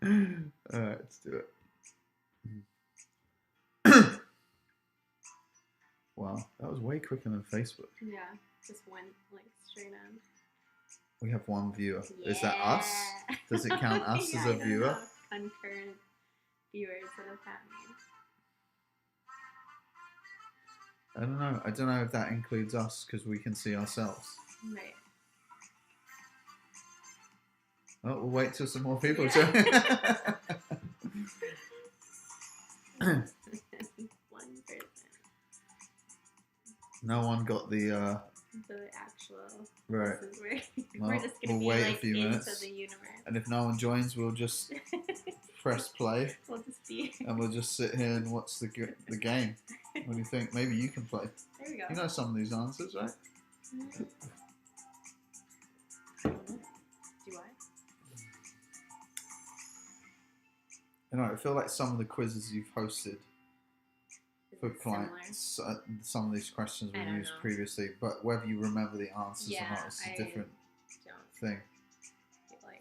Alright, let's do it. Wow, that was way quicker than Facebook. Yeah, just went like straight in. We have one viewer. Yeah. Is that us? Does it count us yeah, as a viewer? Concurrent viewers that have happening. I don't know. I don't know if that includes us because we can see ourselves. Right. Oh, we'll wait till some more people Yeah. join. One person. No one got the actual. right. We're just gonna be wait like a few into minutes. the universe. And if no one joins, we'll just press play. We'll just be. And we'll just sit here and watch the game. What do you think? Maybe you can play. There we go. You know some of these answers, right? Mm-hmm. I don't know. Do I? You know, I feel like some of the quizzes you've hosted for clients, some of these questions were used previously, but whether you remember the answers or not is a different thing. Like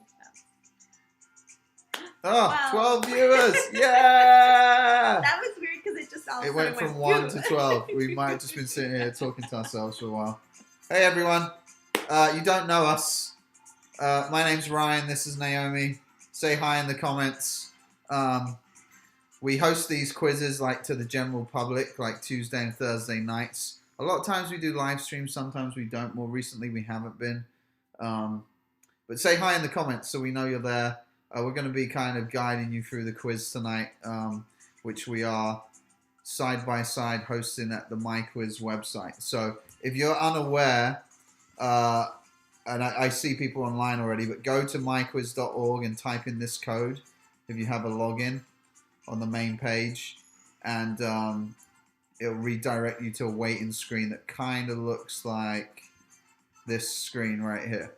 Oh, wow. 12 viewers! Yeah! That was weird because it just all It went from 1 to 12. We might have just been sitting here talking to ourselves for a while. Hey everyone, you don't know us. My name's Ryan, this is Naomi. Say hi in the comments. We host these quizzes like to the general public, like Tuesday and Thursday nights. A lot of times we do live streams, sometimes we don't. More recently we haven't been. But say hi in the comments so we know you're there. We're going to be kind of guiding you through the quiz tonight, which we are side by side hosting at the MyQuiz website. So if you're unaware, and I see people online already, but go to myquiz.org and type in this code if you have a login on the main page, and it'll redirect you to a waiting screen that kind of looks like this screen right here.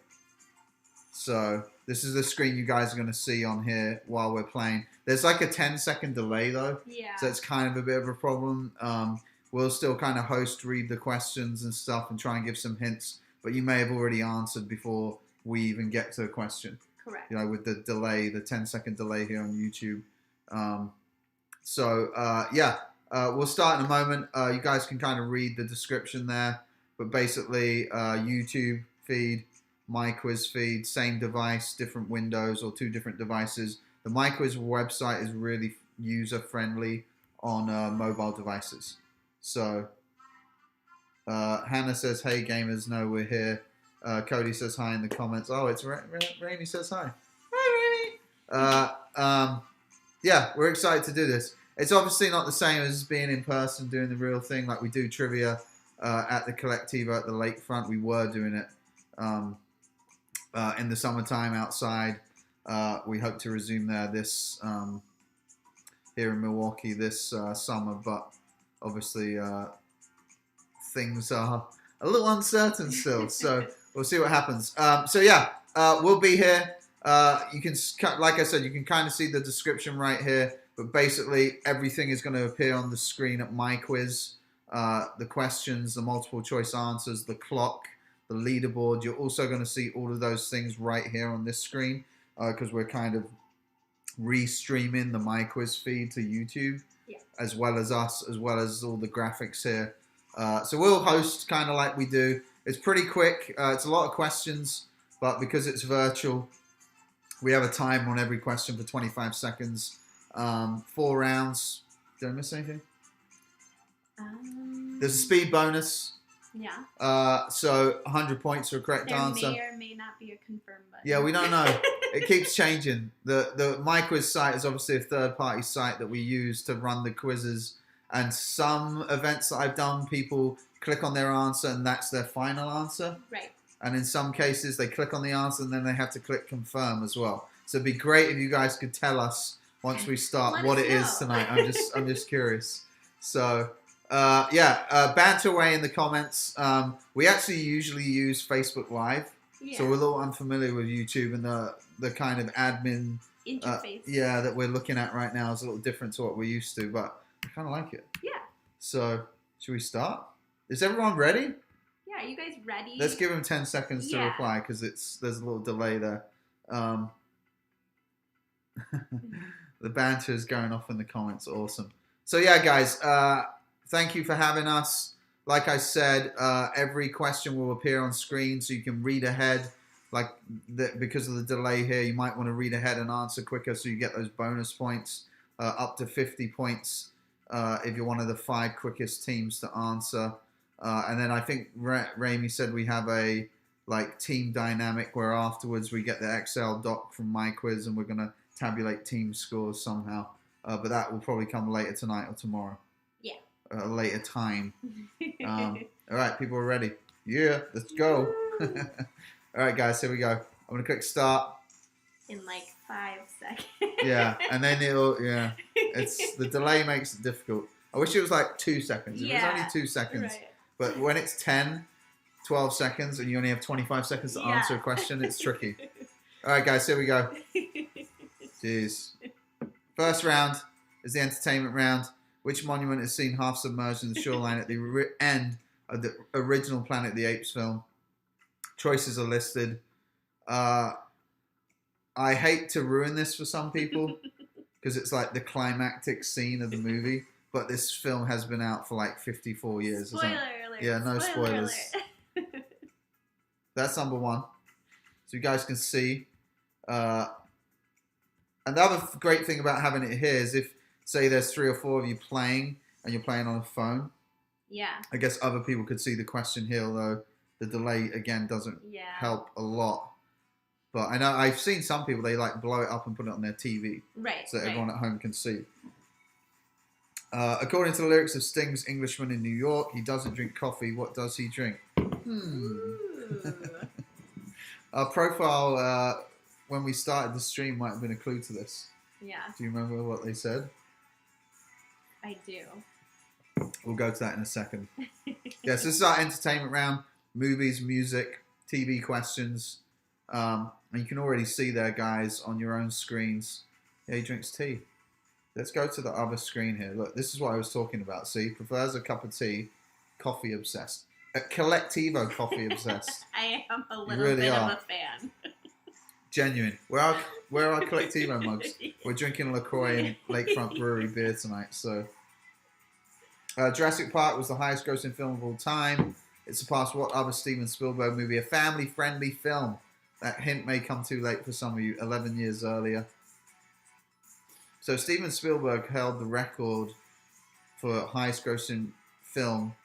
So this is the screen you guys are going to see on here while we're playing. There's like a 10-second delay though, so it's kind of a bit of a problem. We'll still kind of read the questions and stuff and try and give some hints, but you may have already answered before we even get to the question. Correct. You know, with the delay, the 10-second delay here on YouTube. We'll start in a moment. You guys can kind of read the description there, but basically YouTube feed, MyQuiz feed, same device, different windows or two different devices. The MyQuiz website is really user friendly on mobile devices. So Hannah says, hey gamers, no, we're here. Cody says hi in the comments. Oh, it's Rainy says hi. Hi, Rainy. Yeah, we're excited to do this. It's obviously not the same as being in person, doing the real thing. Like we do trivia at the Colectivo at the lakefront. We were doing it in the summertime outside. We hope to resume there this here in Milwaukee this summer, but obviously things are a little uncertain still. So we'll see what happens. We'll be here. You can, like I said, you can kind of see the description right here, but basically everything is going to appear on the screen at MyQuiz. The questions, the multiple choice answers, the clock, the leaderboard. You're also going to see all of those things right here on this screen because we're kind of restreaming the MyQuiz feed to YouTube, as well as us, as well as all the graphics here. So we'll host kind of like we do. It's pretty quick. It's a lot of questions, but because it's virtual, we have a time on every question for 25 seconds. 4 rounds. Did I miss anything? There's a speed bonus. Yeah. So 100 points for a correct answer. There may or may not be a confirm button. Yeah, we don't know. It keeps changing. The MyQuiz site is obviously a third-party site that we use to run the quizzes. And some events that I've done, people click on their answer and that's their final answer. Right. And in some cases, they click on the answer and then they have to click confirm as well. So it'd be great if you guys could tell us once we start what it is tonight. I'm just curious. So banter away in the comments. We actually usually use Facebook Live, so we're a little unfamiliar with YouTube, and the kind of admin interface that we're looking at right now is a little different to what we're used to, but I kind of like it. Yeah. So should we start? Is everyone ready? Yeah, are you guys ready? Let's give them 10 seconds to reply because there's a little delay there. The banter is going off in the comments. Awesome. So yeah, guys, thank you for having us. Like I said, every question will appear on screen so you can read ahead. Like because of the delay here, you might want to read ahead and answer quicker so you get those bonus points, up to 50 points if you're one of the 5 quickest teams to answer. And then I think Rami said we have a team dynamic where afterwards we get the Excel doc from my quiz and we're going to tabulate team scores somehow. But that will probably come later tonight or tomorrow. Yeah. A later time. All right, people are ready. Yeah, let's go. All right, guys, here we go. I'm going to click start. In 5 seconds. Yeah, and then the delay makes it difficult. I wish it was 2 seconds. It was only 2 seconds. Right. But when it's 10, 12 seconds and you only have 25 seconds to answer a question, it's tricky. All right, guys, here we go. Jeez. First round is the entertainment round. Which monument is seen half submerged in the shoreline at the end of the original Planet of the Apes film? Choices are listed. I hate to ruin this for some people because it's the climactic scene of the movie, but this film has been out for 54 years. Spoiler alert. Yeah, no spoilers. That's number 1. So you guys can see. Another great thing about having it here is if, say, there's 3 or 4 of you playing and you're playing on a phone. Yeah. I guess other people could see the question here, although the delay, again, doesn't help a lot. But I know I've seen some people, they blow it up and put it on their TV. Right. So that everyone at home can see. According to the lyrics of Sting's Englishman in New York, he doesn't drink coffee. What does he drink? Our profile, when we started the stream, might have been a clue to this. Yeah. Do you remember what they said? I do. We'll go to that in a second. Yes, this is our entertainment round. Movies, music, TV questions. And you can already see there, guys, on your own screens. Yeah, he drinks tea. Let's go to the other screen here. Look, this is what I was talking about. See, prefers a cup of tea, coffee obsessed. A Colectivo coffee obsessed. I am a little bit of a fan. Genuine. Where are our Colectivo mugs? We're drinking LaCroix and Lakefront Brewery beer tonight. So, Jurassic Park was the highest grossing film of all time. It surpassed what other Steven Spielberg movie? A family-friendly film. That hint may come too late for some of you. 11 years earlier. So Steven Spielberg held the record for highest grossing film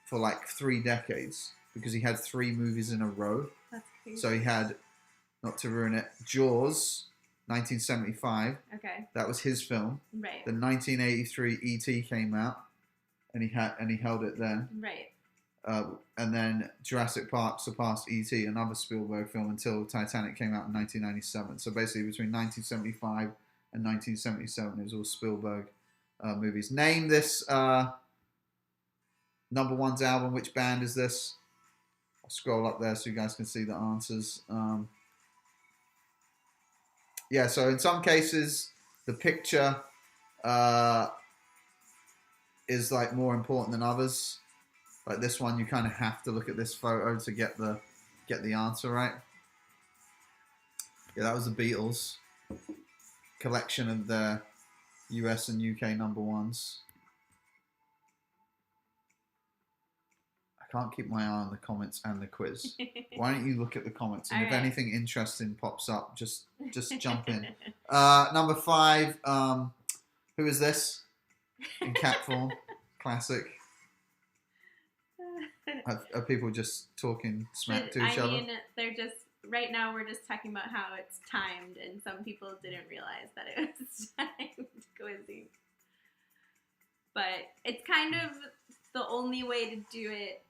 for 3 decades because he had 3 movies in a row. That's crazy. So he had, not to ruin it, Jaws, 1975. Okay. That was his film. Right. Then 1983 E.T. came out, and he held it then. Right. And then Jurassic Park surpassed E.T., another Spielberg film, until Titanic came out in 1997. So basically, between 1975 and 1977, it was all Spielberg movies. Name this number 1's album. Which band is this? I'll scroll up there so you guys can see the answers. Yeah, so in some cases, the picture is more important than others. Like this one, you kind of have to look at this photo to get the answer right. Yeah, that was the Beatles. Collection of their US and UK number 1s. I can't keep my eye on the comments and the quiz. Why don't you look at the comments? And if anything interesting pops up, just jump in. Number 5, who is this? In cat form. Classic. Are people just talking smack to each other? I mean, they're just, right now we're just talking about how it's timed, and some people didn't realize that it was timed quizzing. But it's kind of the only way to do it.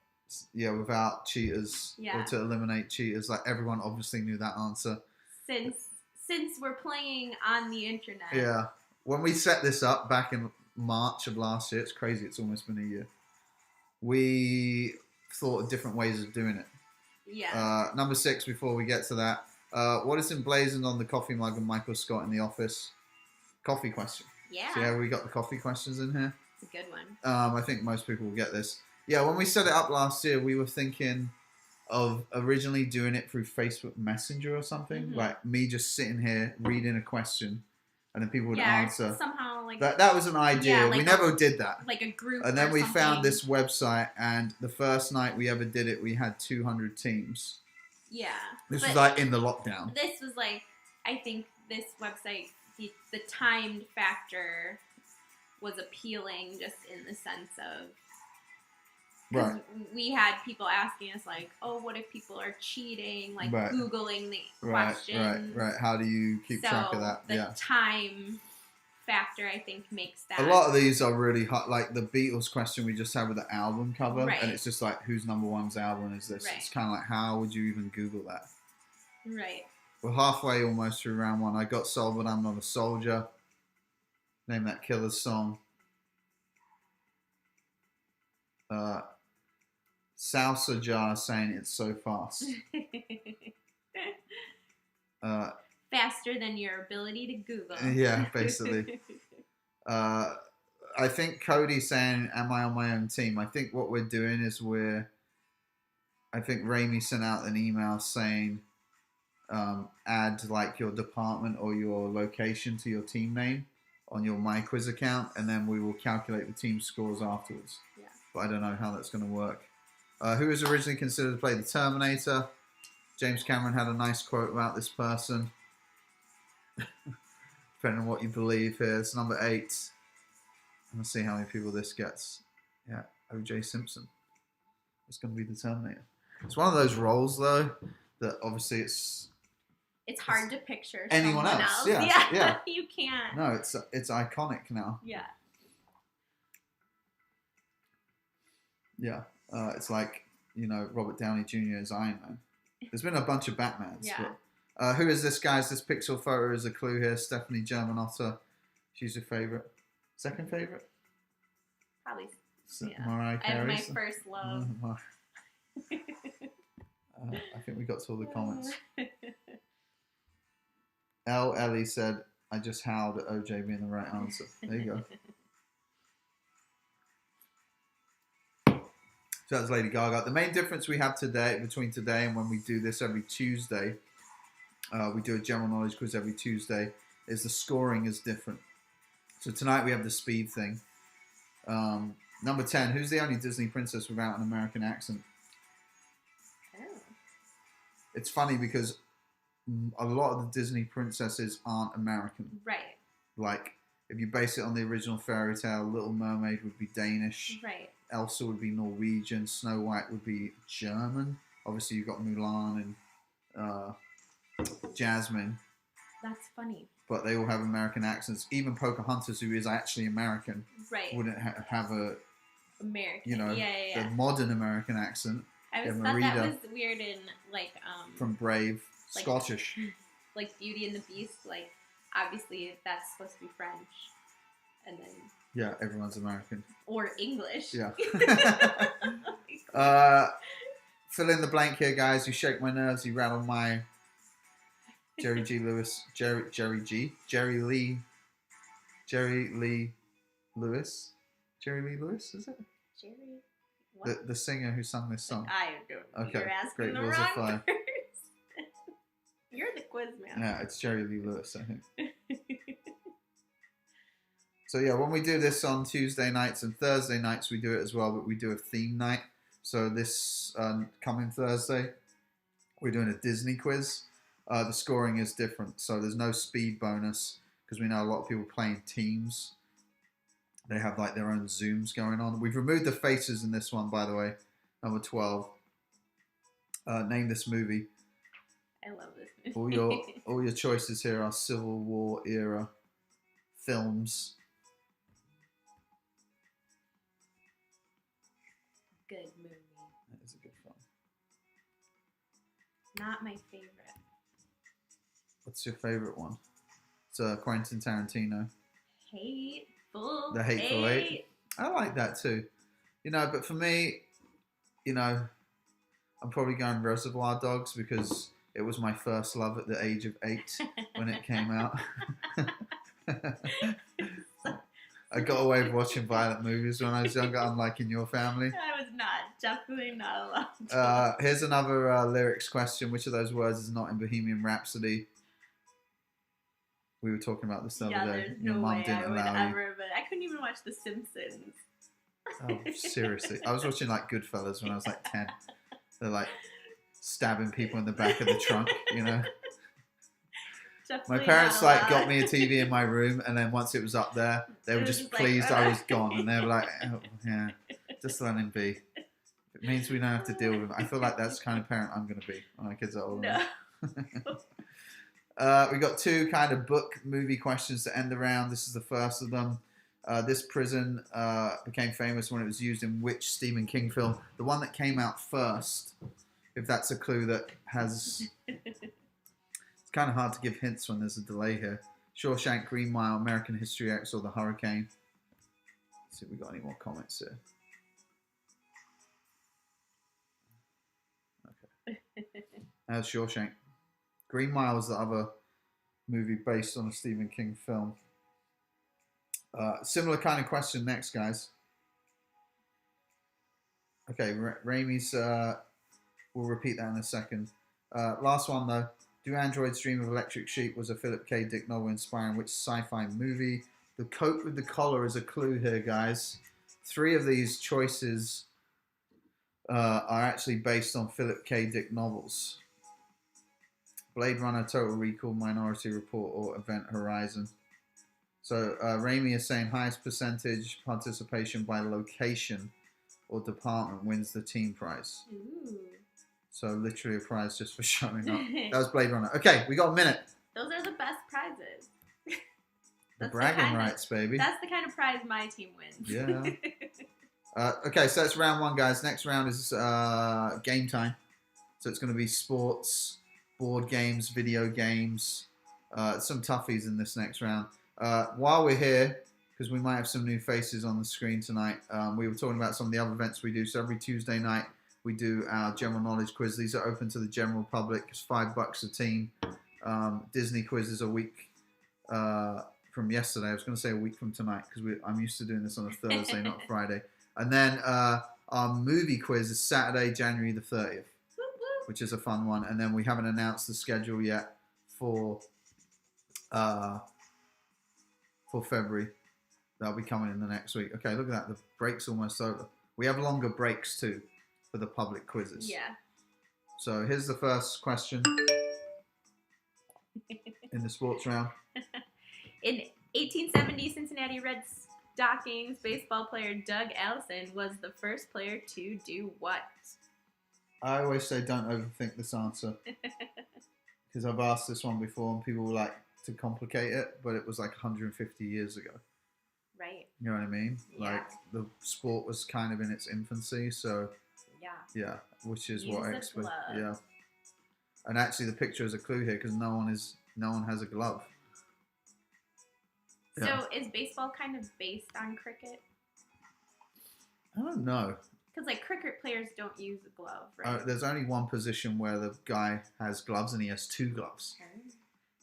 Yeah, without cheaters, or to eliminate cheaters. Everyone obviously knew that answer. Since we're playing on the internet. Yeah. When we set this up back in March of last year, it's crazy, it's almost been a year. We thought of different ways of doing it. Yeah. Number 6, before we get to that, what is emblazoned on the coffee mug of Michael Scott in The Office? Coffee question. Yeah. So we got the coffee questions in here. It's a good one. I think most people will get this. Yeah, when we set it up last year, we were thinking of originally doing it through Facebook Messenger or something. Mm-hmm. Like me just sitting here reading a question and then people would Yeah, or answer. somehow like That was an idea. Yeah, like we never did that. like a group. And then or we something. found this website, and the first night we ever did it, we had 200 teams. Yeah. This But was like in the lockdown. This was like, I think this website, the timed factor was appealing just in the sense of, Right. we had people asking us like, oh, what if people are cheating, like Right. Googling the Right, questions. right. How do you keep track of that? The time factor, I think, makes that. A lot of these are really hot. Like the Beatles question we just had with the album cover, Right. and it's just like, whose number one's album is this? Right. It's kind of like, how would you even Google that? Right. We're halfway almost through round one. I got sold, but I'm not a soldier. Name that killer's song. Salsa Jar saying it's so fast. Faster than your ability to Google. Yeah, basically. I think Cody's saying, am I on my own team? I think what we're doing is I think Raimi sent out an email saying, add like your department or your location to your team name on your MyQuiz account, and then we will calculate the team scores afterwards. Yeah. But I don't know how that's going to work. Who was originally considered to play the Terminator? James Cameron had a nice quote about this person. Depending on what you believe here. It's number 8. Let's see how many people this gets. Yeah, O.J. Simpson. It's going to be the Terminator. It's one of those roles, though, that obviously it's hard to picture anyone someone else. else. Yeah. You can't. No, it's iconic now. Yeah. Yeah. It's like, Robert Downey Jr. as Iron Man. There's been a bunch of Batmans. Yeah. But, who is this, guys? This pixel photo is a clue here. Stephanie Germanotta. She's your favourite. Second favourite? Probably. Mariah I have Carey. my first love. I think we got to all the comments. Ellie said, I just howled at OJ being the right answer. There you go. So that's Lady Gaga. The main difference we have between today and when we do this every Tuesday, we do a general knowledge quiz every Tuesday, is the scoring is different. So tonight we have the speed thing. Number 10, who's the only Disney princess without an American accent? Oh. It's funny because a lot of the Disney princesses aren't American. Right. Like, if you base it on the original fairy tale, Little Mermaid would be Danish. Right. Elsa would be Norwegian. Snow White would be German. Obviously, you've got Mulan and Jasmine. That's funny. But they all have American accents. Even Pocahontas, who is actually American, right, wouldn't have a American. The modern American accent. I always thought that was weird in like from Brave, like, Scottish. Like Beauty and the Beast. Like obviously that's supposed to be French, and then yeah, everyone's American or English. Yeah. Fill in the blank here, guys. You shake my nerves. You rattle my. Jerry Lee Lewis, is it? Jerry Lee Lewis. What? The singer who sung this song. I don't know. Okay, You're asking Great the Balls of wrong Fire. person. You're the quiz man. Yeah, it's Jerry Lee Lewis, I think. So yeah, when we do this on Tuesday nights and Thursday nights, we do it as well, but we do a theme night. So this coming Thursday, we're doing a Disney quiz. The scoring is different, so there's no speed bonus because we know a lot of people playing teams. They have like their own Zooms going on. We've removed the faces in this one, by the way. Number 12. Name this movie. I love this movie. All your choices here are Civil War era films. Good movie. That is a good film. Not my favorite. What's your favorite one? It's Quentin Tarantino. Hateful The Hateful Eight. I like that too. But for me, I'm probably going Reservoir Dogs because it was my first love at the age of 8 when it came out. I got away with watching violent movies when I was younger, unlike in your family. I was definitely not allowed to. Here's another lyrics question. Which of those words is not in Bohemian Rhapsody? We were talking about this the Yeah, other day. there's Your no mum way didn't I would allow you. ever, but I couldn't even watch The Simpsons. Oh, seriously. I was watching like Goodfellas when I was like 10. They're like stabbing people in the back of the trunk, you know. My Definitely parents not like got allowed. me a TV in my room, and then once it was up there, they It were was just just like, pleased I was gone, and they were like, oh, "Yeah, just let him be. It means we don't have to deal with him." I feel like that's the kind of parent I'm going to be when my kids are older. No. We got 2 kind of book movie questions to end the round. This is the first of them. This prison became famous when it was used in which Stephen King film? The one that came out first, if that's a clue that has... It's kind of hard to give hints when there's a delay here. Shawshank, Green Mile, American History X, or The Hurricane. Let's see if we got any more comments here. Okay. That's Shawshank. Green Mile is the other movie based on a Stephen King film. Similar kind of question next, guys. Okay, Raimi's... we'll repeat that in a second. Last one, though. Do Androids Dream of Electric Sheep was a Philip K. Dick novel inspiring which sci-fi movie? The coat with the collar is a clue here, guys. 3 of these choices are actually based on Philip K. Dick novels. Blade Runner, Total Recall, Minority Report, or Event Horizon. So Raimi is saying highest percentage participation by location or department wins the team prize. Ooh. So literally a prize just for showing up. That was Blade Runner. Okay, we got a minute. Those are the best prizes. The bragging rights, baby. That's the kind of prize my team wins. Yeah. Okay, so that's round 1, guys. Next round is game time. So it's going to be sports, board games, video games, some toughies in this next round. While we're here, because we might have some new faces on the screen tonight, we were talking about some of the other events we do. So every Tuesday night, we do our general knowledge quiz. These are open to the general public. It's $5 a team. Disney quiz is a week from yesterday. I was going to say a week from tonight because I'm used to doing this on a Thursday, not Friday. And then our movie quiz is Saturday, January the 30th, which is a fun one. And then we haven't announced the schedule yet for February. That'll be coming in the next week. Okay, look at that. The break's almost over. We have longer breaks too for the public quizzes. Yeah. So here's the first question in the sports round. In 1870, Cincinnati Red Stockings baseball player Doug Allison was the first player to do what? I always say don't overthink this answer because I've asked this one before and people like to complicate it, but it was like 150 years ago. Right. You know what I mean? Yeah. Like the sport was kind of in its infancy, so yeah, which is what I expect. Yeah, and actually the picture is a clue here because no one has a glove. Yeah. So is baseball kind of based on cricket? I don't know. Because like cricket players don't use a glove, right? There's only one position where the guy has gloves and he has 2 gloves.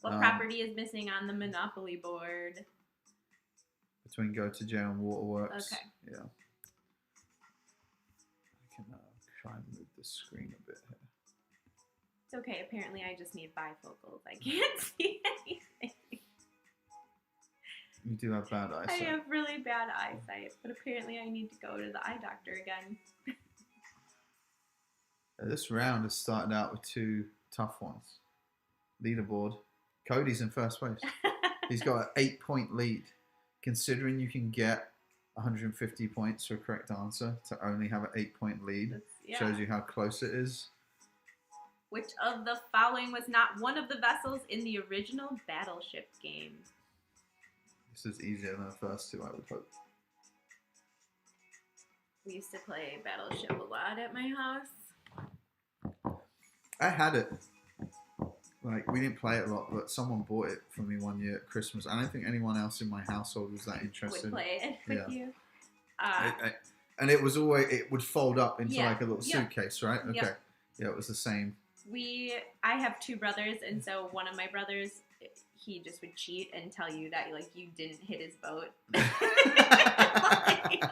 What property is missing on the Monopoly board? Between Go to Jail and Waterworks. Okay. Yeah. I can try and move the screen a bit here. It's okay. Apparently, I just need bifocals. I can't see anything. You do have bad eyesight. I have really bad eyesight, but apparently I need to go to the eye doctor again. This round has started out with 2 tough ones. Leaderboard. Cody's in first place. He's got an 8-point lead. Considering you can get 150 points for a correct answer to only have an 8-point lead, shows you how close it is. Which of the following was not one of the vessels in the original Battleship game? This is easier than the first 2, I would hope. We used to play Battleship a lot at my house. I had it. Like, we didn't play it a lot, but someone bought it for me one year at Christmas. I don't think anyone else in my household was that interested. Would play it with you. And it was always, it would fold up into like a little suitcase, right? Okay. Yep. Yeah, it was the same. I have 2 brothers, and so one of my brothers, he just would cheat and tell you that like you didn't hit his boat. Like,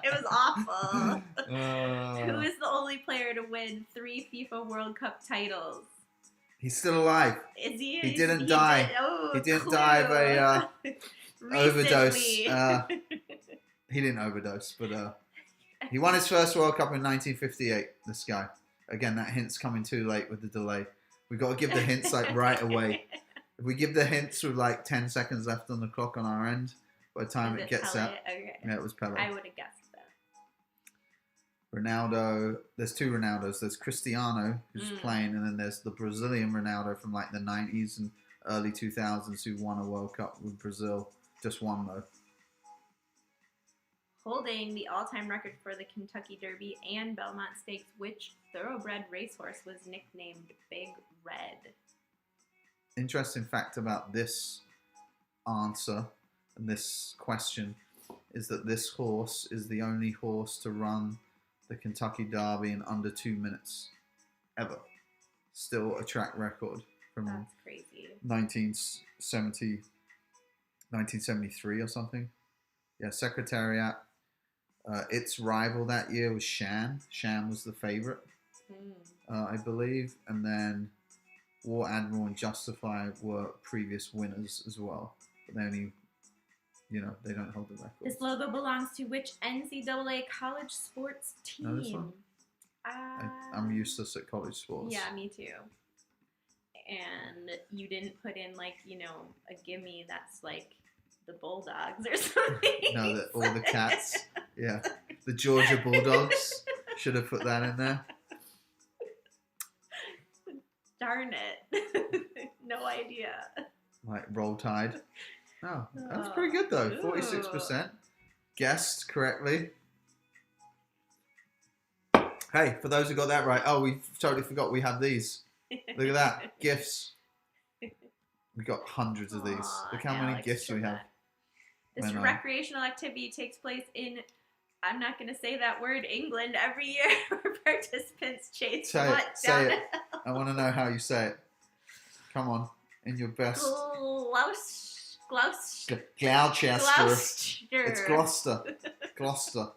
it was awful. Who is the only player to win 3 FIFA World Cup titles? He's still alive. Is he? He didn't die. He didn't die of a overdose. He didn't overdose, but he won his first World Cup in 1958. This guy. Again, that hint's coming too late with the delay. We got to give the hints like right away. If we give the hints with like 10 seconds left on the clock on our end, by the time it gets Pele? out, Okay. yeah, it was Pele. I would have guessed that. Ronaldo. There's two Ronaldos. There's Cristiano, who's playing, and then there's the Brazilian Ronaldo from like the 90s and early 2000s who won a World Cup with Brazil. Just one though. Holding the all-time record for the Kentucky Derby and Belmont Stakes, which thoroughbred racehorse was nicknamed Big Red? Interesting fact about this answer and this question is that this horse is the only horse to run the Kentucky Derby in under 2 minutes ever. Still a track record from That's crazy. 1973 or something. Yeah, Secretariat. Its rival that year was Shan. Shan was the favorite, I believe. And then War Admiral and Justify were previous winners as well. But they only, they don't hold the record. This logo belongs to which NCAA college sports team? Know this one? I'm useless at college sports. Yeah, me too. And you didn't put in a gimme that's like the Bulldogs or something. No, all the Cats. Yeah. The Georgia Bulldogs. Should have put that in there. Darn it. No idea. Like Roll Tide. Oh, that's pretty good though. 46%. Guessed correctly. Hey, for those who got that right. Oh, we totally forgot we have these. Look at that. Gifts. We got hundreds of these. Look how many gifts we have. This recreational activity takes place in, I'm not going to say that word, England, every year where participants chase what down a hill. I want to know how you say it. Come on, in your best. Gloucester. It's Gloucester. Gloucester.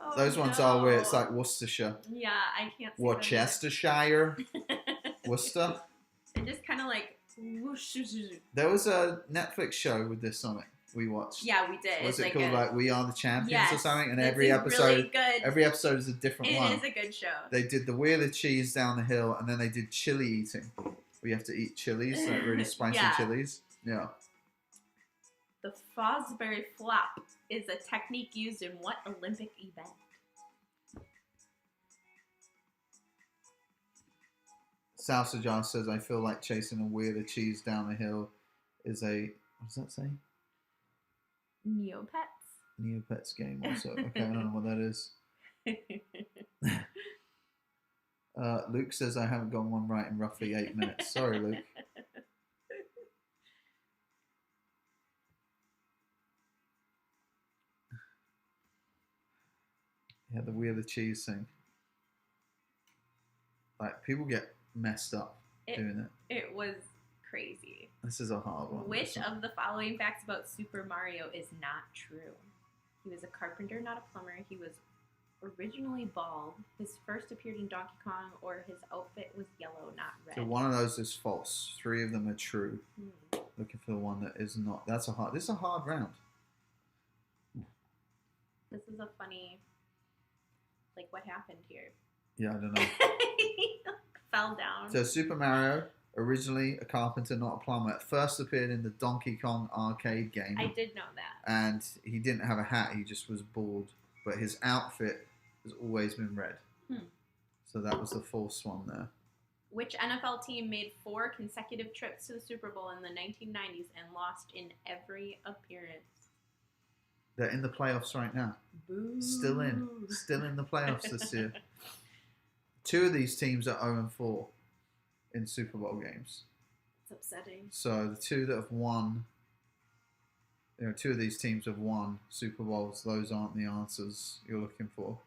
Oh, those ones are where it's like Worcestershire. Yeah, I can't say Worcestershire. Worcester. They're just kind of like whoosh. There was a Netflix show with this on it we watched. Yeah, we did. Was it called like We Are the Champions or something? And every episode is a different one. It is a good show. They did the Wheel of Cheese down the hill, and then they did chili eating. We have to eat chilies, like really spicy chilies. Yeah. The Fosbury Flop is a technique used in what Olympic event? Salsa Jar says, I feel like chasing a Wheel of Cheese down the hill is a, what does that say? Neopets. Neopets game also. Okay, I don't know what that is. Luke says, I haven't gotten one right in roughly 8 minutes. Sorry, Luke. Yeah, the Wheel of Cheese thing. Like, people get messed up doing it. It was crazy. This is a hard one. Which of the following facts about Super Mario is not true? He was a carpenter, not a plumber. He was originally bald. His first appeared in Donkey Kong, or his outfit was yellow, not red. So one of those is false. 3 of them are true. Looking for the one that is not. This is a hard round. This is a funny, what happened here? Yeah, I don't know. He fell down. So Super Mario, originally a carpenter, not a plumber, at first appeared in the Donkey Kong arcade game. I did know that. And he didn't have a hat, he just was bald. But his outfit has always been red. So that was the false one there. Which NFL team made 4 consecutive trips to the Super Bowl in the 1990s and lost in every appearance? They're in the playoffs right now. Boo. Still in the playoffs this year. 2 of these teams are 0-4 in Super Bowl games. It's upsetting. So the 2 that have won, 2 of these teams have won Super Bowls. Those aren't the answers you're looking for.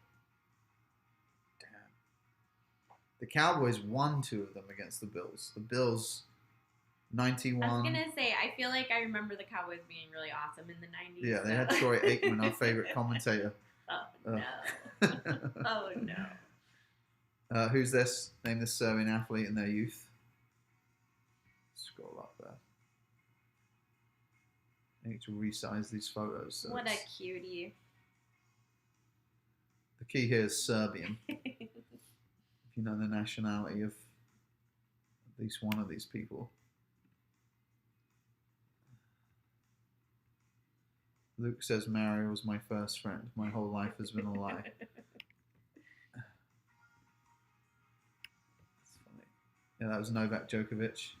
Damn. The Cowboys won 2 of them against the Bills. The Bills, 91. I was going to say, I feel like I remember the Cowboys being really awesome in the 90s. Yeah, they had Troy Aikman, our favorite commentator. Oh, no. Oh, no. Who's this? Name this Serbian athlete in their youth. Scroll up there. I need to resize these photos. So what a cutie. the key here is Serbian. If you know the nationality of at least one of these people. Luke says Mario was my first friend. My whole life has been a lie. That's funny. Yeah, that was Novak Djokovic.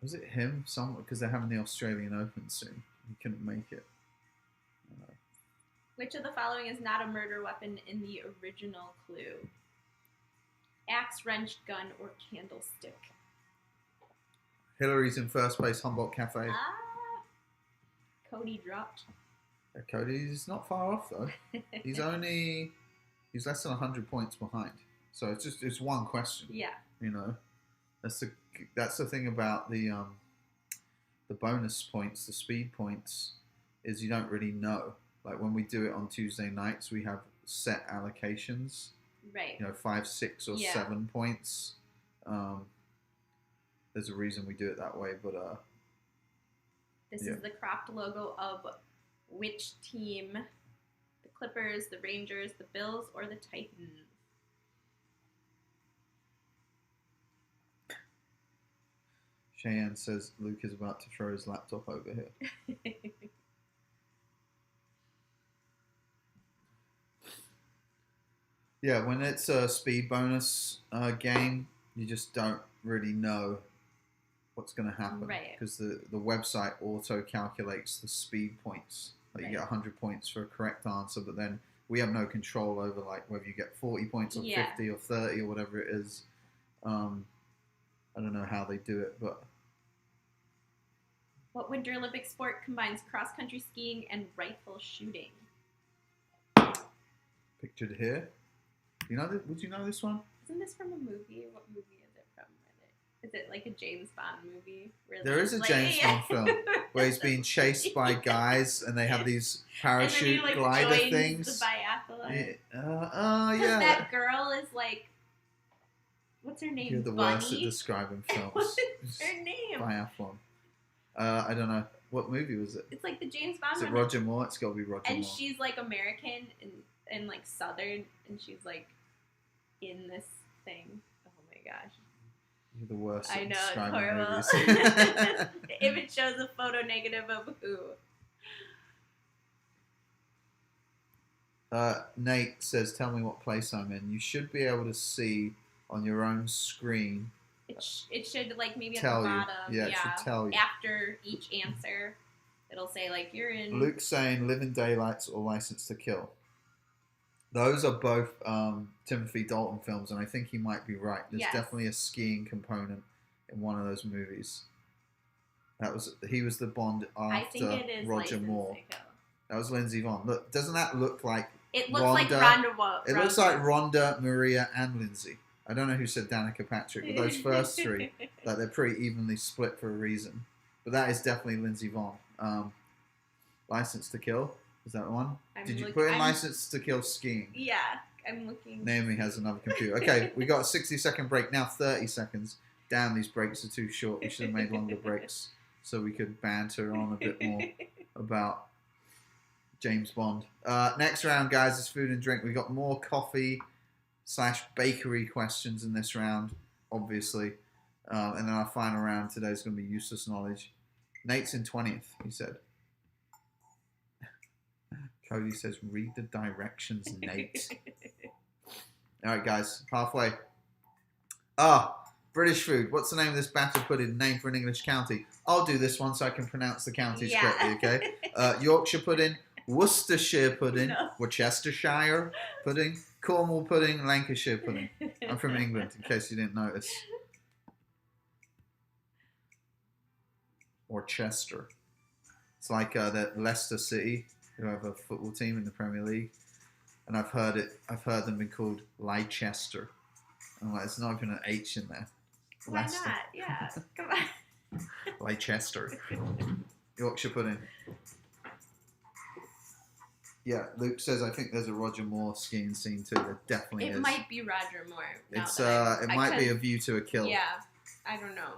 Was it him? Because they're having the Australian Open soon. He couldn't make it. Which of the following is not a murder weapon in the original clue? Axe, wrench, gun, or candlestick? Hillary's in first place, Humboldt Cafe. Ah, Cody dropped. Cody's not far off though. He's less than 100 points behind. So it's one question. Yeah. You know, that's the thing about the bonus points, the speed points, is you don't really know. Like when we do it on Tuesday nights, we have set allocations. Right. 5, 6, or 7 points. There's a reason we do it that way, but this is the cropped logo of which team? The Clippers, the Rangers, the Bills, or the Titans? Cheyenne says Luke is about to throw his laptop over here. Yeah, when it's a speed bonus game, you just don't really know what's going to happen. Right. Because the website auto-calculates the speed points. Like you get 100 points for a correct answer, but then we have no control over like whether you get 40 points or 50 or 30 or whatever it is. I don't know how they do it, but... What Winter Olympic sport combines cross-country skiing and rifle shooting? Pictured here. Would you know this one? Isn't this from a movie? What movie is it from? Is it like a James Bond movie? There is a James Bond film where he's being chased by guys and they have these parachute glider things. The biathlon. Yeah. That girl is like, what's her name? You're the Bunny? worst at describing films. What's her name? Biathlon. I don't know. What movie was it? It's like the James Bond Is it one. Roger Moore? It's got to be Roger Moore. And she's like American and like Southern, and she's like in this thing. Oh my gosh. You're the worst I at know, describing it's horrible. movies. If it shows a photo negative of who? Nate says, tell me what place I'm in. You should be able to see on your own screen. It should like maybe at Tell the you. bottom. Yeah, it should tell you. After each answer, it'll say like you're in. Luke's saying Living Daylights or License to Kill. Those are both Timothy Dalton films, and I think he might be right. There's definitely a skiing component in one of those movies. He was the Bond after I think it is Roger Moore. To Kill. That was Lindsay Vonn. Look, doesn't that look like It looks Rhonda? like Rhonda. It looks like Rhonda, Maria, and Lindsay. I don't know who said Danica Patrick, but those first three, like they're pretty evenly split for a reason. But that is definitely Lindsay Vonn. License to Kill, is that the one? Did you put in License to Kill skiing? Yeah, I'm looking. Naomi has another computer. Okay, we got a 60-second break, now 30 seconds. Damn, these breaks are too short. We should have made longer breaks so we could banter on a bit more about James Bond. Next round, guys, is food and drink. We got more coffee/bakery questions in this round, obviously. And then our final round today is going to be useless knowledge. Nate's in 20th, he said. Cody says, read the directions, Nate. All right, guys, halfway. British food. What's the name of this batter pudding named for an English county? I'll do this one so I can pronounce the counties correctly, okay? Yorkshire pudding, Worcestershire pudding, Worcestershire pudding, Cornwall pudding, Lancashire pudding. I'm from England, in case you didn't notice. Or Chester. It's like that Leicester City, who have a football team in the Premier League, and I've heard them being called Leicester. I'm like, it's not even an H in there. Why Leicester. not? Yeah, come on. Leicester. Yorkshire pudding. Yeah, Luke says I think there's a Roger Moore skiing scene too. There definitely is. It might be Roger Moore. It's it might be A View to a Kill. Yeah, I don't know.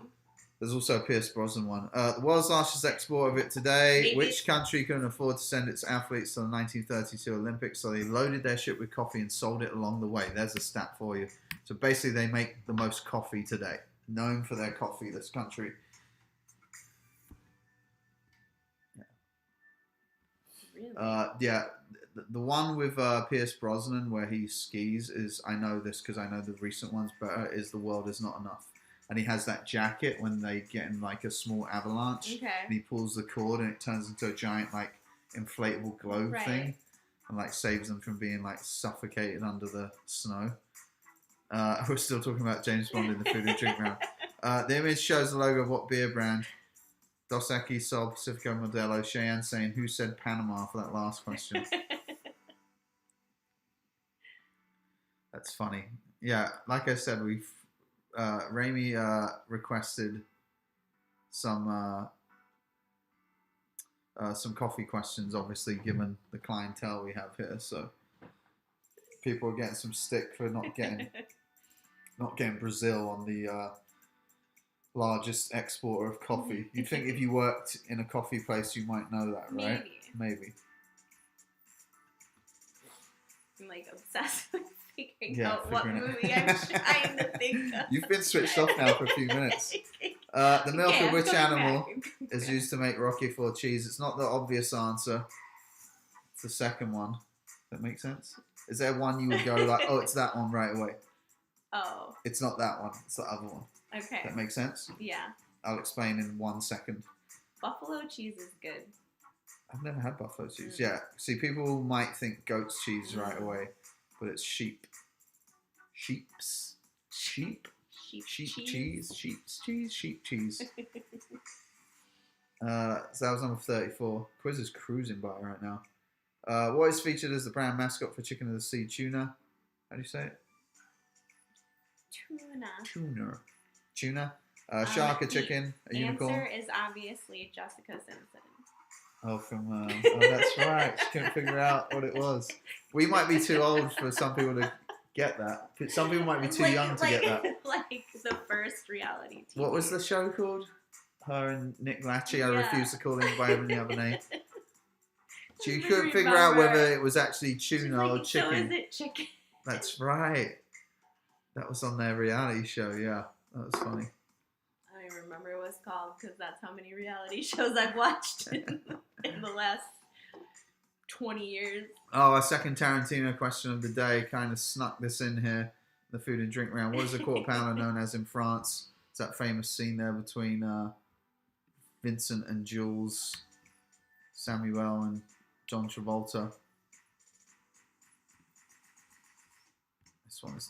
There's also a Pierce Brosnan one. The world's largest export of it today. Maybe. Which country couldn't afford to send its athletes to the 1932 Olympics, so they loaded their ship with coffee and sold it along the way. There's a stat for you. So basically, they make the most coffee today. Known for their coffee, this country. Really? Yeah, the one with Pierce Brosnan where he skis is, I know this because I know the recent ones better, is The World Is Not Enough. And he has that jacket when they get in like a small avalanche. Okay. And he pulls the cord and it turns into a giant like inflatable globe thing. And like saves them from being like suffocated under the snow. We're still talking about James Bond in the food and drink round. The image shows the logo of what beer brand? Dos Equis, Sol, Pacifico, Modelo. Cheyenne saying, who said Panama for that last question? That's funny. Yeah, like I said, Raimi requested some coffee questions, obviously, given the clientele we have here. So people are getting some stick for not getting Brazil on the largest exporter of coffee. You'd think if you worked in a coffee place, you might know that, right? Maybe. I'm like obsessed with figuring out what movie I'm trying to think of. You've been switched off now for a few minutes. The milk of which animal is used to make Rocky IV cheese? It's not the obvious answer. It's the second one. Does that make sense? Is there one you would go like, oh, it's that one right away? Oh. It's not that one. It's the other one. Okay. That makes sense? Yeah. I'll explain in 1 second. Buffalo cheese is good. I've never had buffalo cheese. Yeah. See, people might think goat's cheese right away, but it's sheep. Sheep's. Sheep? Sheep cheese. Sheep's cheese. Sheep cheese. So that was number 34. Quiz is cruising by right now. What is featured as the brand mascot for Chicken of the Sea? Tuna. How do you say it? Tuna. Shark, a chicken, a unicorn. Answer is obviously Jessica Simpson. Oh, oh, that's right. She couldn't figure out what it was. We might be too old for some people to get that. Some people might be too young to get that. Like the first reality TV. What was the show called? Her and Nick Lachey. I refuse to call him by any other name. She couldn't figure out whether it was actually tuna or chicken. So is it chicken? That's right. That was on their reality show, yeah. That was funny. I don't even remember what it was called because that's how many reality shows I've watched in the last 20 years. Oh, a second Tarantino question of the day kind of snuck this in here. The food and drink round. What is a quarter pounder known as in France? It's that famous scene there between Vincent and Jules, Samuel and John Travolta.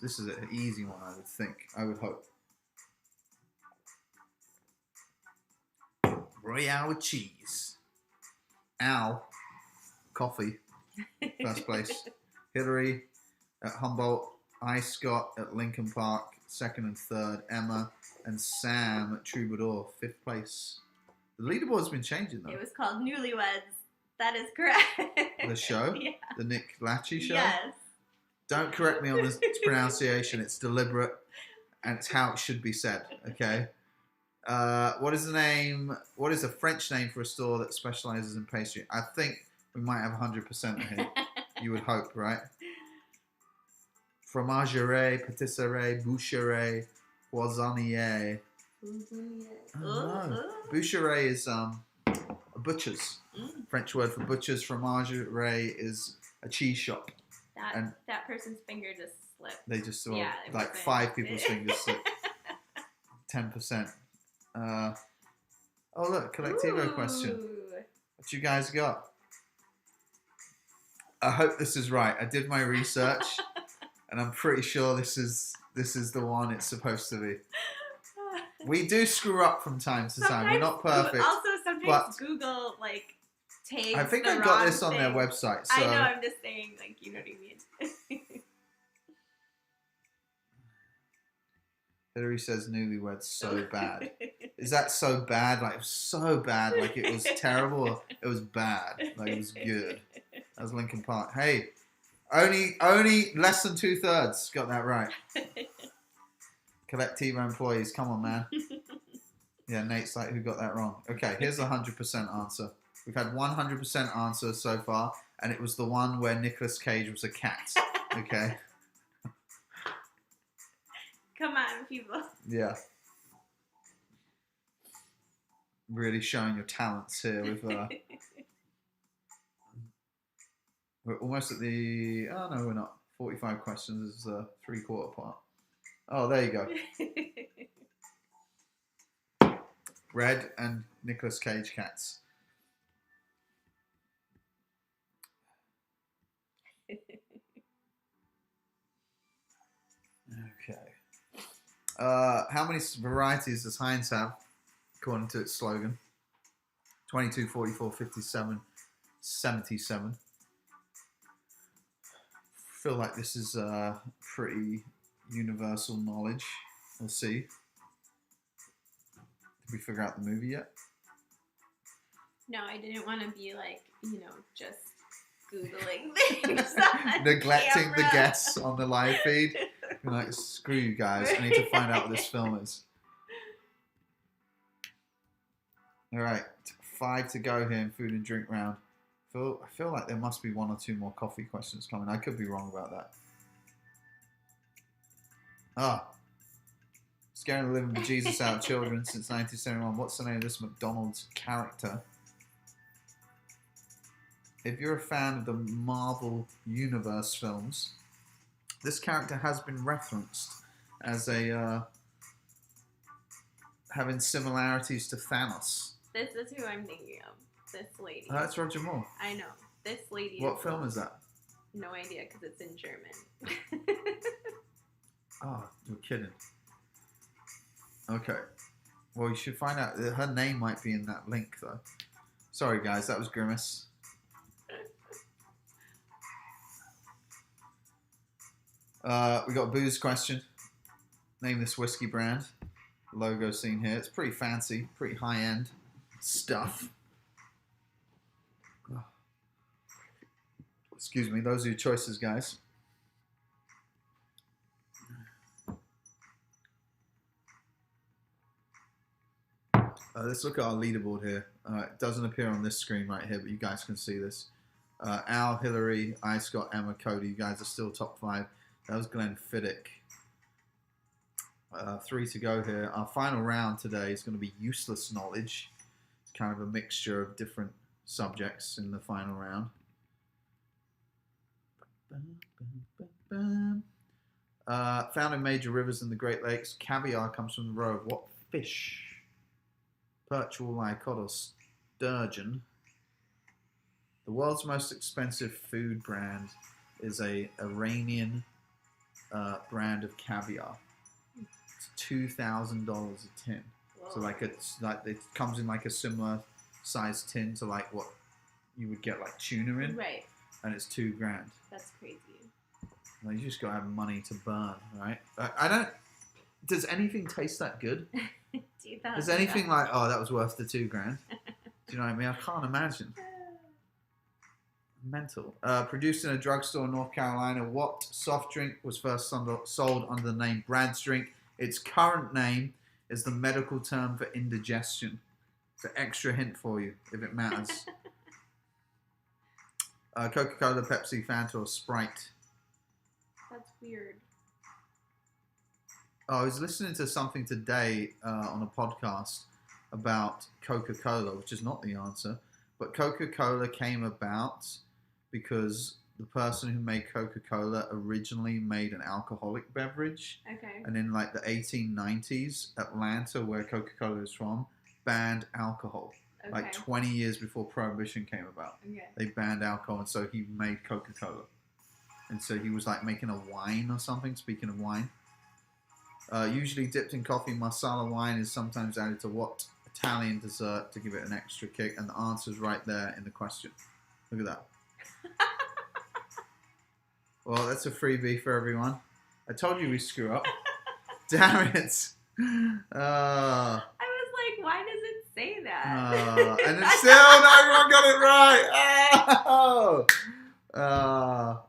This is an easy one, I would think. I would hope. Royale with cheese. Al, coffee, first place. Hillary at Humboldt. I, Scott at Lincoln Park, second and third. Emma and Sam at Troubadour, fifth place. The leaderboard's been changing though. It was called Newlyweds. That is correct. The show? Yeah. The Nick Lachey show? Yes. Don't correct me on the pronunciation. It's deliberate, and it's how it should be said. Okay. What is the name? What is the French name for a store that specializes in pastry? I think we might have 100% here. You would hope, right? Fromagerie, patisserie, boucherie, poissonnier. Boucherie is a butcher's. French word for butcher's. Fromagerie is a cheese shop. That person's finger just slipped. They just saw like 5 people's fingers slipped. 10%. Oh look, Colectivo question. What you guys got? I hope this is right. I did my research, and I'm pretty sure this is the one it's supposed to be. We do screw up from time to time. We're not perfect. Also, sometimes Google tags. I think I got this on their website. So. I know. I'm just saying, you know what I mean. Hillary says Newlyweds so bad. Is that so bad? Like, it was so bad. Like, it was terrible. It was bad. Like, it was good. As Linkin Park. Hey, only less than 2/3 got that right. Colectivo employees, come on, man. Yeah, Nate's like, who got that wrong? Okay, here's the 100% answer. We've had 100% answer so far, and it was the one where Nicolas Cage was a cat. Okay. Come on, people. Yeah. Really showing your talents here with. We're almost at the. Oh no, we're not. 45 questions is the 3/4 part. Oh, there you go. Red and Nicolas Cage cats. Okay. How many varieties does Heinz have, according to its slogan? 22, 44, 57, 77. Feel like this is pretty universal knowledge. We'll see. Did we figure out the movie yet? No, I didn't want to be like, just Googling things. Neglecting the camera. guests on the live feed. You're like, screw you guys. I need to find out what this film is. All right. 5 to go here in food and drink round. I feel like there must be 1 or 2 more coffee questions coming. I could be wrong about that. Scaring the living bejesus out of children since 1971. What's the name of this McDonald's character? If you're a fan of the Marvel Universe films, this character has been referenced as having similarities to Thanos. This is who I'm thinking of. This lady. Oh, that's Roger Moore. I know. This lady. What film is that? No idea, because it's in German. Oh, you're kidding. Okay. Well, you should find out. Her name might be in that link, though. Sorry, guys. That was Grimace. We got a booze question. Name this whiskey brand. Logo seen here. It's pretty fancy, pretty high-end stuff. Excuse me. Those are your choices, guys. Let's look at our leaderboard here. It doesn't appear on this screen right here, but you guys can see this. Al, Hillary, I, Scott, Emma, Cody. You guys are still top 5. That was Glenn Fiddick. 3 to go here. Our final round today is going to be useless knowledge. It's kind of a mixture of different subjects in the final round. Found in major rivers in the Great Lakes. Caviar comes from the roe of what fish? Perch, walleye, cod, or sturgeon. The world's most expensive food brand is a Iranian brand of caviar. It's $2,000 a tin. Whoa. So it comes in like a similar size tin to like what you would get like tuna in, Right. and it's $2,000. That's crazy. Well, you just gotta have money to burn, right? I don't. Does anything taste that good? Is anything like, oh, that was worth the $2,000? Do you know what I mean? I can't imagine. Mental. Produced in a drugstore in North Carolina, what soft drink was first sold under the name Brad's Drink? Its current name is the medical term for indigestion. It's an extra hint for you, if it matters. Coca-Cola, Pepsi, Fanta, or Sprite? That's weird. I was listening to something today on a podcast about Coca-Cola, which is not the answer, but Coca-Cola came about because the person who made Coca-Cola originally made an alcoholic beverage. Okay. And in like the 1890s, Atlanta, where Coca-Cola is from, banned alcohol. Okay. Like 20 years before Prohibition came about. Okay. They banned alcohol, and so he made Coca-Cola. And so he was like making a wine or something, speaking of wine. Usually dipped in coffee, masala wine is sometimes added to what Italian dessert to give it an extra kick? And the answer's right there in the question. Look at that. Well, that's a freebie for everyone. I told you we screw up. Damn it. I was like, why does it say that? And it's still not everyone got it right. Oh! Ah,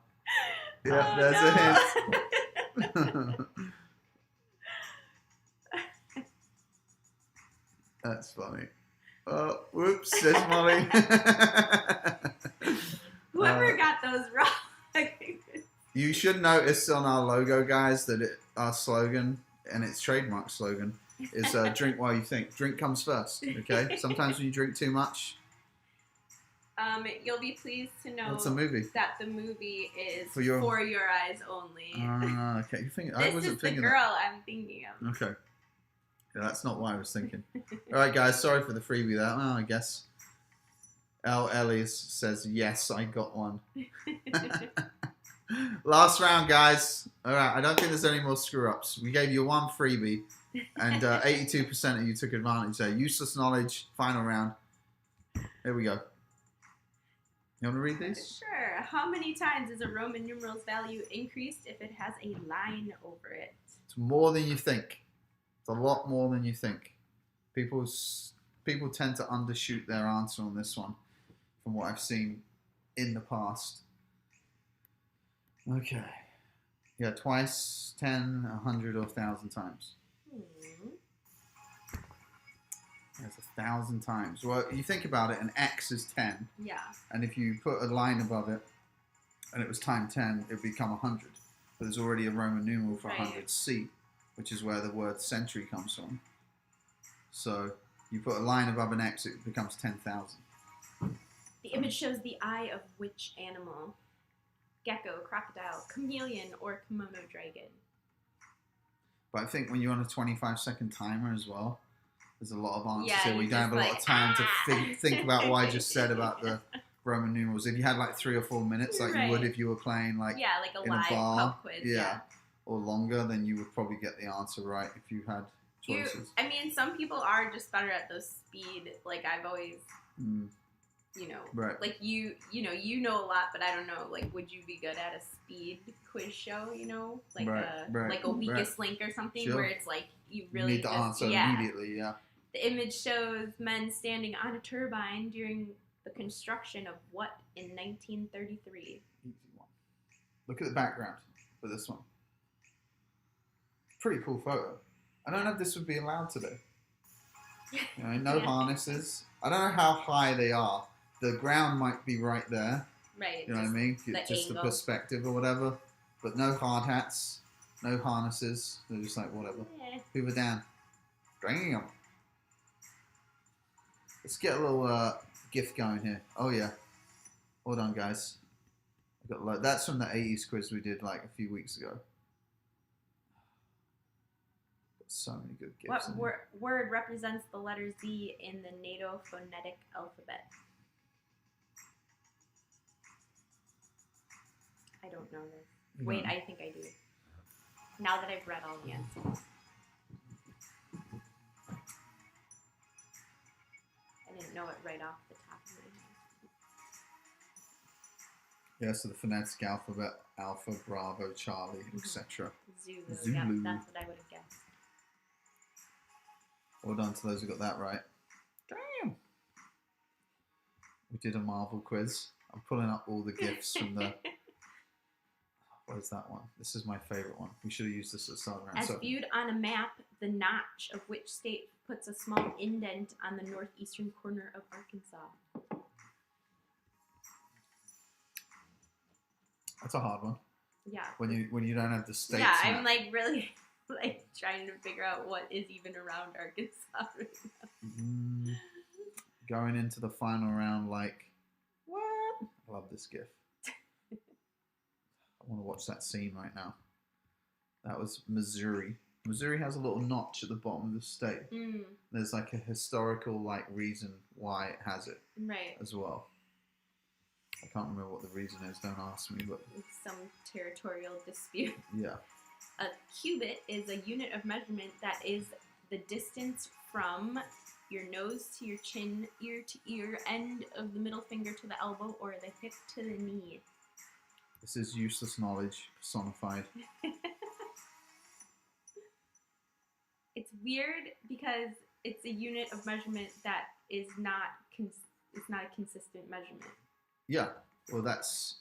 yeah, Oh, there's no. a hint. That's funny. Oh, whoops, says Molly. Whoever got those wrong. You should notice on our logo, guys, that our slogan, and its trademark slogan, is drink while you think. Drink comes first, okay? Sometimes when you drink too much. You'll be pleased to know What's the movie? that the movie is For Your Eyes Only. Okay. I wasn't thinking the girl I'm thinking of. Okay. Yeah, that's not what I was thinking. All right, guys. Sorry for the freebie there. Well, I guess. L. Ellis says, yes, I got one. Last round, guys. All right. I don't think there's any more screw-ups. We gave you one freebie, and 82% of you took advantage there. Useless knowledge, final round. Here we go. You want to read these? Sure. How many times is a Roman numeral's value increased if it has a line over it? It's more than you think. It's a lot more than you think. People tend to undershoot their answer on this one, from what I've seen in the past. Okay. Yeah, twice, 10, 100, or 1,000 times. That's 1,000 times. Well, you think about it, an X is 10. Yeah. And if you put a line above it, and it was times 10, it would become 100. But there's already a Roman numeral for 100, C, which is where the word century comes from. So you put a line above an X, it becomes 10,000. The image shows the eye of which animal? Gecko, crocodile, chameleon, or kimono dragon? But I think when you're on a 25-second timer as well, there's a lot of answers Yeah, here. We don't have a lot of time to think about what I just said about the Roman numerals. If you had like 3 or 4 minutes, like you would if you were playing like a in live a bar, pub quiz, or longer, then you would probably get the answer right if you had choices. I mean, some people are just better at those speed. Like I've always, right. like you know a lot, but I don't know. Like, would you be good at a speed quiz show? Like a weakest link or something, where it's like you really need to answer immediately. Yeah. The image shows men standing on a turbine during the construction of what in 1933? Easy one. Look at the background for this one. Pretty cool photo. I don't know if this would be allowed today. No harnesses. I don't know how high they are. The ground might be right there. Right. You know what I mean? Just the perspective or whatever. But no hard hats, no harnesses. They're just like whatever. Hoover down. Damn. Let's get a little GIF going here. Oh yeah. Hold on, guys. That's from the 80s quiz we did like a few weeks ago. So many good GIFs. What word represents the letter Z in the NATO phonetic alphabet? I don't know this. Wait, I think I do. Now that I've read all the answers. I didn't know it right off the top of my head. Yeah, so the phonetic alphabet, Alpha, Bravo, Charlie, etc. Zulu. Yeah, that's what I would have guessed. Well done to those who got that right. Damn! We did a Marvel quiz. I'm pulling up all the GIFs from the... What is that one? This is my favorite one. We should have used this at the start round. As viewed on a map, the notch of which state puts a small indent on the northeastern corner of Arkansas? That's a hard one. Yeah. When you don't have the states. Yeah, I'm like really like trying to figure out what is even around Arkansas right now. Going into the final round, like what? I love this GIF. I want to watch that scene right now. That was Missouri. Missouri has a little notch at the bottom of the state. There's like a historical like reason why it has it. Right. As well. I can't remember what the reason is. Don't ask me. But some territorial dispute. Yeah. A cubit is a unit of measurement that is the distance from your nose to your chin, ear to ear, end of the middle finger to the elbow, or the hip to the knee. This is useless knowledge personified. It's weird because it's a unit of measurement that is not it's not a consistent measurement. Yeah, well, that's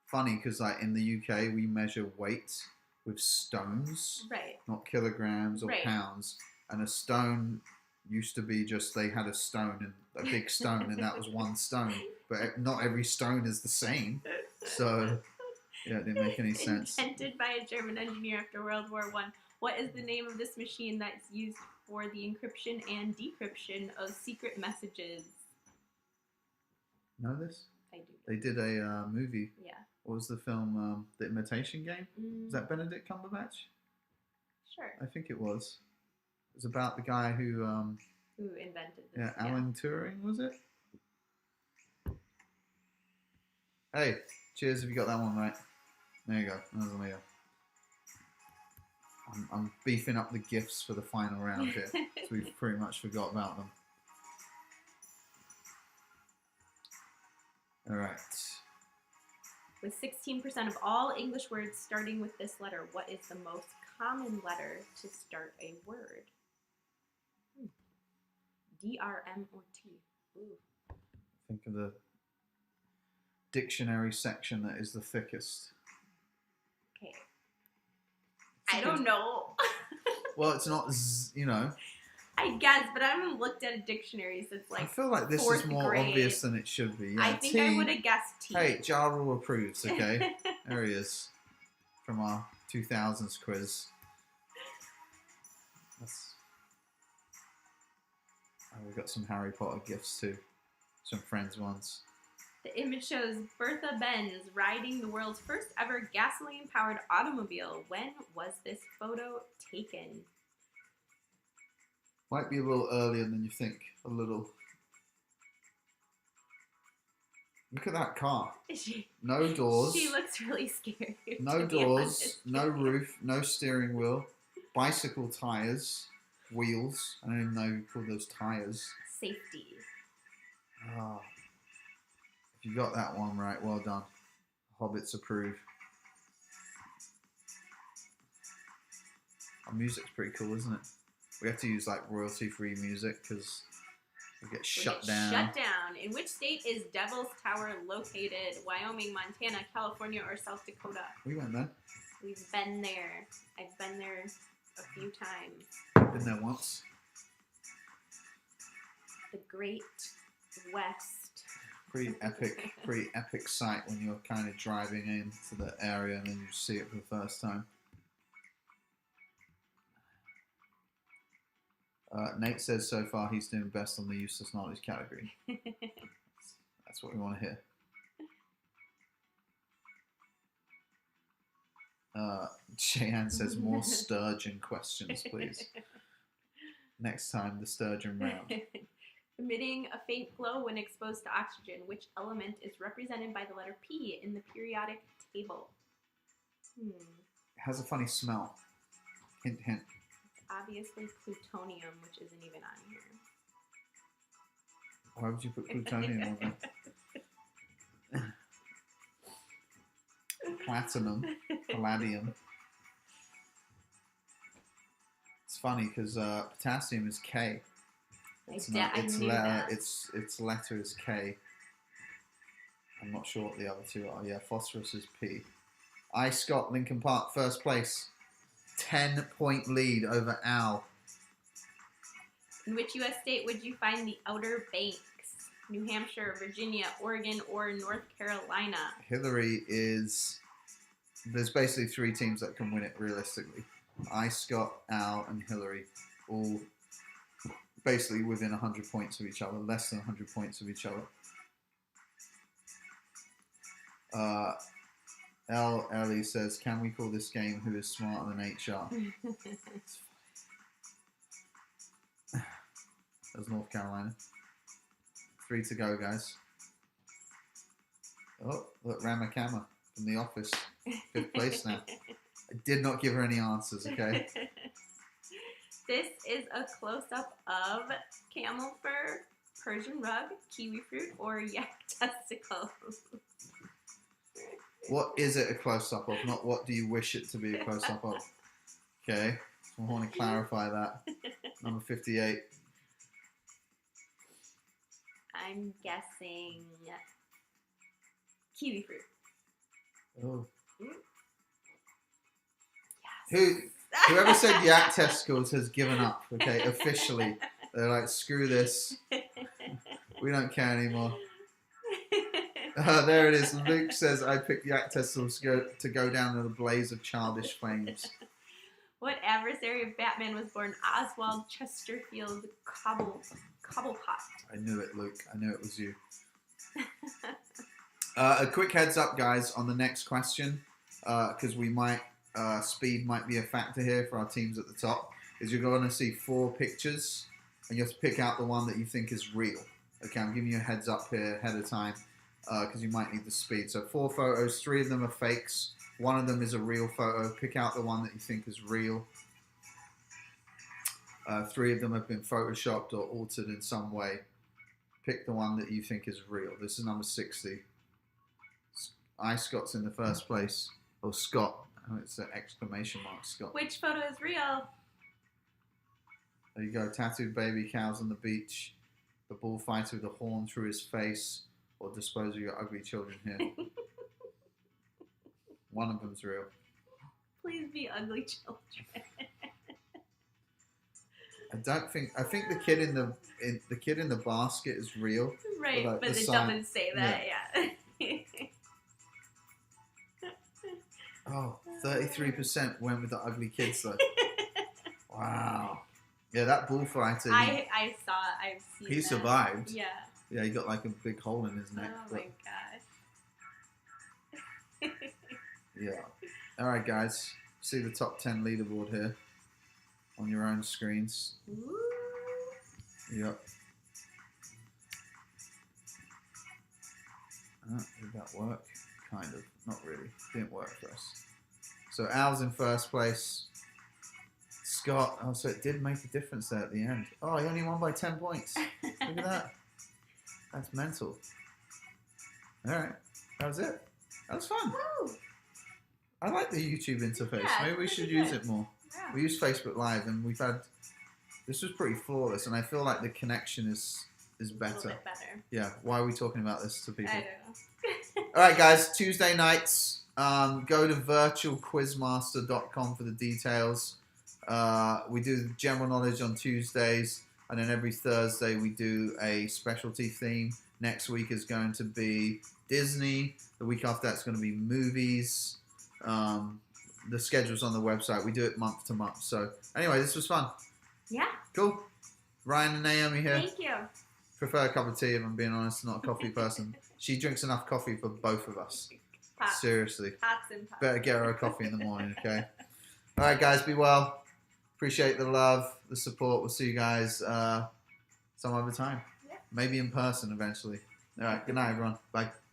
funny because like in the UK we measure weight with stones, Right. not kilograms or Right. pounds. And a stone used to be just they had a stone and a big stone, and that was one stone. But not every stone is the same. So yeah, it didn't make any sense. Invented by a German engineer after World War One. What is the name of this machine that's used for the encryption and decryption of secret messages? Know this? I do. They did a movie. Yeah. What was the film? The Imitation Game? Mm, Was that Benedict Cumberbatch? sure. I think it was. It was about the guy who invented this? yeah, Alan Turing, was it? Hey, cheers if you got that one right. There you go. There's one here. I'm beefing up the gifts for the final round here, so we've pretty much forgot about them. All right. With 16% of all English words starting with this letter, what is the most common letter to start a word? D, R, M, or T? Ooh. Think of the dictionary section that is the thickest. Okay. I don't know. Well, it's not, you know. I guess, but I haven't looked at a dictionary since I like feel like this is fourth more grade. obvious than it should be. Yeah, I think I would have guessed T. Hey, Ja Rule approves, okay? There he is. From our 2000s quiz. Oh, we've got some Harry Potter gifts too. Some friends ones. The image shows Bertha Benz riding the world's first ever gasoline-powered automobile. When was this photo taken? Might be a little earlier than you think. A little. Look at that car. No doors. She looks really scary. No doors, no roof, no steering wheel, bicycle tires, wheels. I don't even know you call those tires. Safety. Ah, if you got that one right, well done. Hobbits approve. Our music's pretty cool, isn't it? We have to use like royalty-free music because we get shut down. Shut down. In which state is Devil's Tower located? Wyoming, Montana, California, or South Dakota? We went there. We've been there. I've been there a few times. Been there once. The Great West. Pretty epic sight when you're kind of driving into the area and then you see it for the first time. Nate says so far he's doing best on the useless knowledge category. That's what we want to hear. Cheyenne says more sturgeon questions, please. Next time, the sturgeon round. Emitting a faint glow when exposed to oxygen. Which element is represented by the letter P in the periodic table? It has a funny smell. Hint, hint. Obviously plutonium, which isn't even on here. Why would you put plutonium on there? Platinum, palladium. It's funny because potassium is K. Its letter is K. I'm not sure what the other two are. Yeah, phosphorus is P. I Scott Lincoln Park, first place. 10-point lead over Al. In which U.S. state would you find the Outer Banks? New Hampshire, Virginia, Oregon, or North Carolina? Hillary is... There's basically three teams that can win it realistically. I, Scott, Al, and Hillary. All basically within 100 points of each other. Less than 100 points of each other. Ellie says, can we call this game Who is Smarter Than HR? That's North Carolina. 3 to go, guys. Oh, look, Ramakama from The Office. 5th place now. I did not give her any answers, okay? This is a close-up of camel fur, Persian rug, kiwi fruit, or yak testicles. What is it a close-up of? Not what do you wish it to be a close-up of. Okay, so I want to clarify that. Number 58. I'm guessing kiwi fruit. Oh. Yes. Whoever said yak testicles has given up. Okay, officially, they're like, screw this. We don't care anymore. There it is. Luke says, I picked yak testicles to go down in a blaze of childish flames. What adversary of Batman was born Oswald Chesterfield Cobblepot? I knew it, Luke. I knew it was you. A quick heads up, guys, on the next question, because we might speed might be a factor here for our teams at the top. Is you're going to see 4 pictures, and you have to pick out the one that you think is real. Okay, I'm giving you a heads up here ahead of time, because you might need the speed. So 4 photos, 3 of them are fakes. 1 of them is a real photo. Pick out the one that you think is real. 3 of them have been photoshopped or altered in some way. Pick the one that you think is real. This is number 60. Scott's in the first place. Oh, Scott. Oh, it's an exclamation mark, Scott. Which photo is real? There you go. Tattooed baby cows on the beach. The bullfighter with a horn through his face. Or dispose of your ugly children here. One of them's real. Please be ugly children. I think the kid in the basket is real. Right, like but it sign- doesn't say that. Yeah. Oh, 33% went with the ugly kids though. Wow. Yeah, that bullfighter. I've seen He that. survived. Yeah. Yeah, he got like a big hole in his neck. Oh but, my gosh. yeah. All right, guys. See the top 10 leaderboard here on your own screens. Ooh. Yep. Did that work? Kind of. Not really. Didn't work for us. So Al's in first place. Scott. Oh, so it did make a difference there at the end. Oh, he only won by 10 points. Look at that. That's mental. All right. That was it. That was fun. Woo. I like the YouTube interface. Yeah, Maybe we it's should pretty use good. it more. Yeah. We use Facebook Live, and this was pretty flawless, and I feel like the connection is A little better. bit better. Yeah. Why are we talking about this to people? I don't know. All right, guys. Tuesday nights. Go to virtualquizmaster.com for the details. We do general knowledge on Tuesdays, and then every Thursday we do a specialty theme. Next week is going to be Disney. The week after that's going to be movies. The schedule's on the website. We do it month to month. So anyway, this was fun. Yeah. Cool. Ryan and Naomi here. Thank you. Prefer a cup of tea if I'm being honest. Not a coffee person. She drinks enough coffee for both of us. Pots. Seriously. Pots and pots. Better get her a coffee in the morning, okay? All right, guys. Be well. Appreciate the love, the support. We'll see you guys some other time. Yeah. Maybe in person eventually. All right. Good night, everyone. Bye.